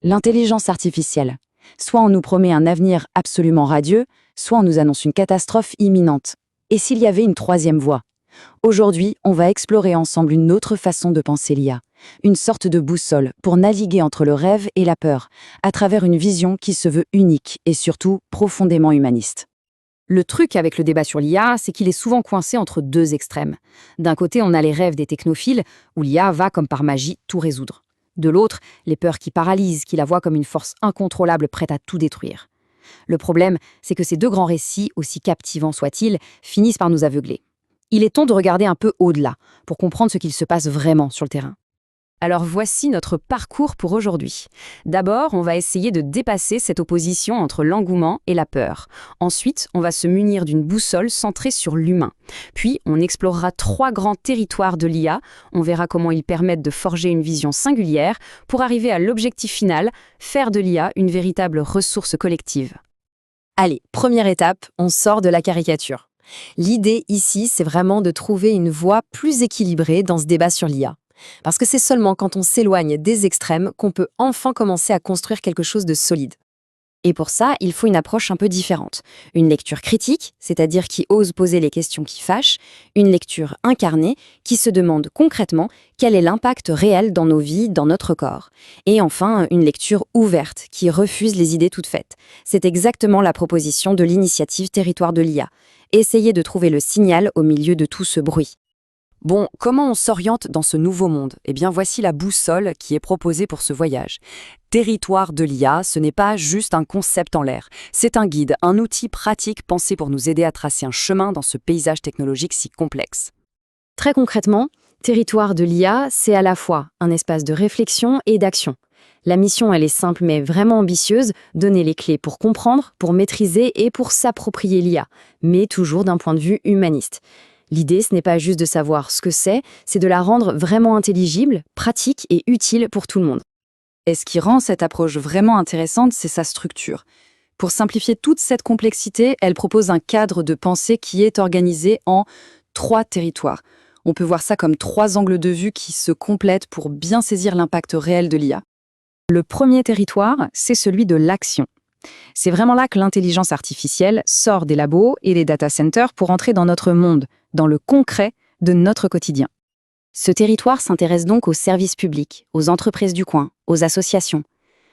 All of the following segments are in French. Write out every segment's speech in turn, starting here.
L'intelligence artificielle. Soit on nous promet un avenir absolument radieux, soit on nous annonce une catastrophe imminente. Et s'il y avait une troisième voie? Aujourd'hui, on va explorer ensemble une autre façon de penser l'IA, une sorte de boussole pour naviguer entre le rêve et la peur, à travers une vision qui se veut unique et surtout profondément humaniste. Le truc avec le débat sur l'IA, c'est qu'il est souvent coincé entre deux extrêmes. D'un côté, on a les rêves des technophiles, où l'IA va comme par magie tout résoudre. De l'autre, les peurs qui paralysent, qui la voient comme une force incontrôlable prête à tout détruire. Le problème, c'est que ces deux grands récits, aussi captivants soient-ils, finissent par nous aveugler. Il est temps de regarder un peu au-delà, pour comprendre ce qu'il se passe vraiment sur le terrain. Alors voici notre parcours pour aujourd'hui. D'abord, on va essayer de dépasser cette opposition entre l'engouement et la peur. Ensuite, on va se munir d'une boussole centrée sur l'humain. Puis, on explorera 3 grands territoires de l'IA. On verra comment ils permettent de forger une vision singulière pour arriver à l'objectif final, faire de l'IA une véritable ressource collective. Allez, première étape, on sort de la caricature. L'idée ici, c'est vraiment de trouver une voie plus équilibrée dans ce débat sur l'IA. Parce que c'est seulement quand on s'éloigne des extrêmes qu'on peut enfin commencer à construire quelque chose de solide. Et pour ça, il faut une approche un peu différente. Une lecture critique, c'est-à-dire qui ose poser les questions qui fâchent, une lecture incarnée, qui se demande concrètement quel est l'impact réel dans nos vies, dans notre corps. Et enfin, une lecture ouverte, qui refuse les idées toutes faites. C'est exactement la proposition de l'initiative Territoire de l'IA. Essayer de trouver le signal au milieu de tout ce bruit. Bon, comment on s'oriente dans ce nouveau monde? Eh bien, voici la boussole qui est proposée pour ce voyage. Territoire de l'IA, ce n'est pas juste un concept en l'air. C'est un guide, un outil pratique pensé pour nous aider à tracer un chemin dans ce paysage technologique si complexe. Très concrètement, Territoire de l'IA, c'est à la fois un espace de réflexion et d'action. La mission, elle est simple mais vraiment ambitieuse, donner les clés pour comprendre, pour maîtriser et pour s'approprier l'IA, mais toujours d'un point de vue humaniste. L'idée, ce n'est pas juste de savoir ce que c'est de la rendre vraiment intelligible, pratique et utile pour tout le monde. Et ce qui rend cette approche vraiment intéressante, c'est sa structure. Pour simplifier toute cette complexité, elle propose un cadre de pensée qui est organisé en 3 territoires. On peut voir ça comme 3 angles de vue qui se complètent pour bien saisir l'impact réel de l'IA. Le premier territoire, c'est celui de l'action. C'est vraiment là que l'intelligence artificielle sort des labos et des data centers pour entrer dans notre monde, dans le concret de notre quotidien. Ce territoire s'intéresse donc aux services publics, aux entreprises du coin, aux associations.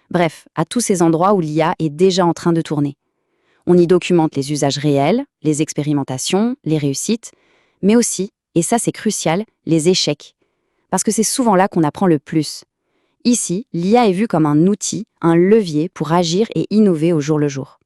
Bref, à tous ces endroits où l'IA est déjà en train de tourner. On y documente les usages réels, les expérimentations, les réussites, mais aussi, et ça c'est crucial, les échecs. Parce que c'est souvent là qu'on apprend le plus. Ici, l'IA est vue comme un outil, un levier pour agir et innover au jour le jour.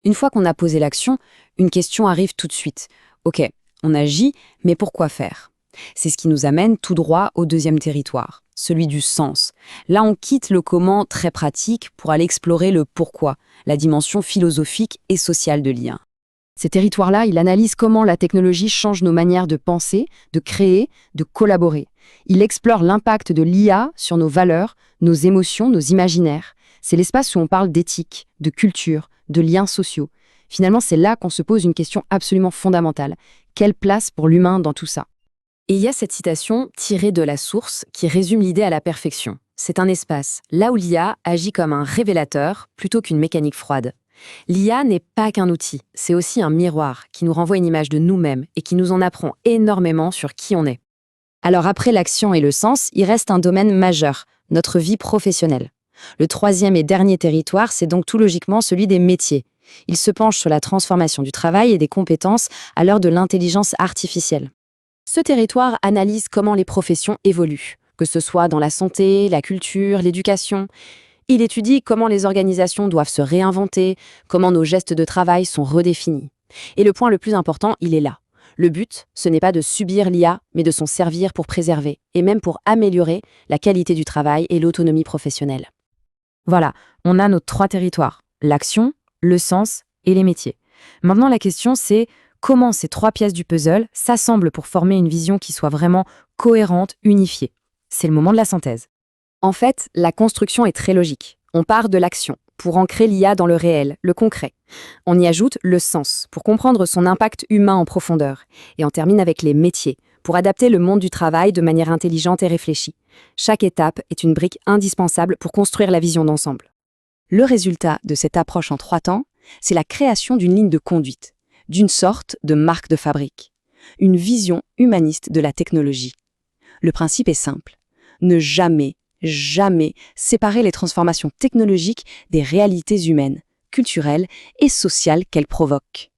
Une fois qu'on a posé l'action, une question arrive tout de suite. Ok, on agit, mais pourquoi faire? C'est ce qui nous amène tout droit au deuxième territoire, celui du sens. Là, on quitte le comment très pratique pour aller explorer le pourquoi, la dimension philosophique et sociale de l'IA. Ces territoires-là, il analyse comment la technologie change nos manières de penser, de créer, de collaborer. Il explore l'impact de l'IA sur nos valeurs, nos émotions, nos imaginaires. C'est l'espace où on parle d'éthique, de culture, de liens sociaux. Finalement, c'est là qu'on se pose une question absolument fondamentale. Quelle place pour l'humain dans tout ça? Et il y a cette citation tirée de la source qui résume l'idée à la perfection. C'est un espace, là où l'IA agit comme un révélateur plutôt qu'une mécanique froide. L'IA n'est pas qu'un outil, c'est aussi un miroir qui nous renvoie une image de nous-mêmes et qui nous en apprend énormément sur qui on est. Alors après l'action et le sens, il reste un domaine majeur, notre vie professionnelle. Le troisième et dernier territoire, c'est donc tout logiquement celui des métiers. Il se penche sur la transformation du travail et des compétences à l'heure de l'intelligence artificielle. Ce territoire analyse comment les professions évoluent, que ce soit dans la santé, la culture, l'éducation. Il étudie comment les organisations doivent se réinventer, comment nos gestes de travail sont redéfinis. Et le point le plus important, il est là. Le but, ce n'est pas de subir l'IA, mais de s'en servir pour préserver, et même pour améliorer la qualité du travail et l'autonomie professionnelle. Voilà, on a nos 3 territoires, l'action, le sens et les métiers. Maintenant, la question, c'est comment ces 3 pièces du puzzle s'assemblent pour former une vision qui soit vraiment cohérente, unifiée. C'est le moment de la synthèse. En fait, la construction est très logique. On part de l'action, pour ancrer l'IA dans le réel, le concret. On y ajoute le sens, pour comprendre son impact humain en profondeur. Et on termine avec les métiers, pour adapter le monde du travail de manière intelligente et réfléchie. Chaque étape est une brique indispensable pour construire la vision d'ensemble. Le résultat de cette approche en 3 temps, c'est la création d'une ligne de conduite, d'une sorte de marque de fabrique, une vision humaniste de la technologie. Le principe est simple. Ne jamais séparer les transformations technologiques des réalités humaines, culturelles et sociales qu'elles provoquent.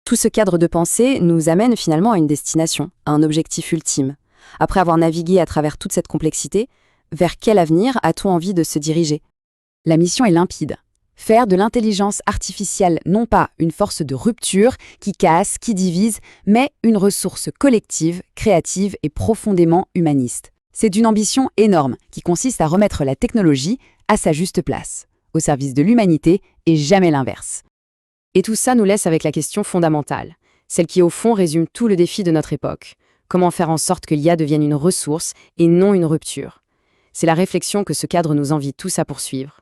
Tout ce cadre de pensée nous amène finalement à une destination, à un objectif ultime. Après avoir navigué à travers toute cette complexité, vers quel avenir a-t-on envie de se diriger ? La mission est limpide. Faire de l'intelligence artificielle non pas une force de rupture qui casse, qui divise, mais une ressource collective, créative et profondément humaniste. C'est d'une ambition énorme qui consiste à remettre la technologie à sa juste place, au service de l'humanité et jamais l'inverse. Et tout ça nous laisse avec la question fondamentale, celle qui au fond résume tout le défi de notre époque. Comment faire en sorte que l'IA devienne une ressource et non une rupture ? C'est la réflexion que ce cadre nous invite tous à poursuivre.